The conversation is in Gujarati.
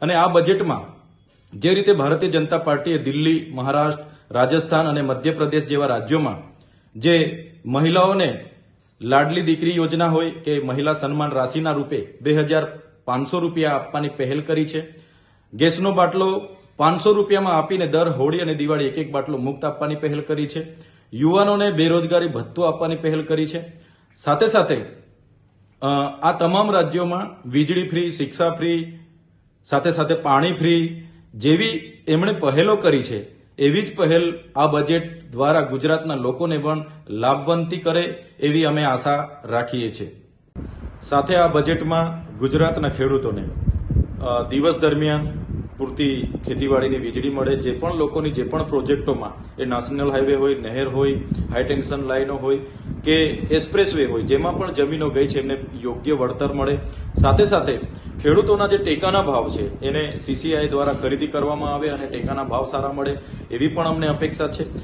અને આ બજેટમાં જે રીતે ભારતીય જનતા પાર્ટીએ દિલ્હી, મહારાષ્ટ્ર, રાજસ્થાન અને મધ્યપ્રદેશ જેવા રાજ્યોમાં જે મહિલાઓને લાડલી દીકરી યોજના હોય કે મહિલા સન્માન રાશિના રૂપે 2,500 રૂપિયા આપવાની પહેલ કરી છે. ગેસનો બાટલો 500 રૂપિયામાં આપીને દર હોળી અને દિવાળી એક બાટલો મુક્ત આપવાની પહેલ કરી છે. યુવાનોને બેરોજગારી ભથ્થું આપવાની પહેલ કરી છે. સાથે સાથે આ તમામ રાજ્યોમાં વીજળી ફ્રી, શિક્ષા ફ્રી, સાથે સાથે પાણી ફ્રી જેવી એમણે પહેલો કરી છે. એવી જ પહેલ આ બજેટ દ્વારા ગુજરાતના લોકોને પણ લાભવંતી કરે એવી અમે આશા રાખીએ છીએ. સાથે આ બજેટમાં ગુજરાતના ખેડૂતોને દિવસ દરમિયાન પૂરતી ખેતીવાડીની વીજળી મળે. જે પણ લોકોની જે પણ પ્રોજેક્ટોમાં એ નેશનલ હાઈવે હોય, નહેર હોય, હાઈ ટેન્શન લાઈનો હોય કે એક્સપ્રેસ વે હોય, જેમાં પણ જમીનો ગઈ છે એમને યોગ્ય વળતર મળે. સાથે સાથે ખેડૂતોના જે ટેકાના ભાવ છે એને CCI દ્વારા ખરીદી કરવામાં આવે અને ટેકાના ભાવ સારા મળે એવી પણ અમને અપેક્ષા છે.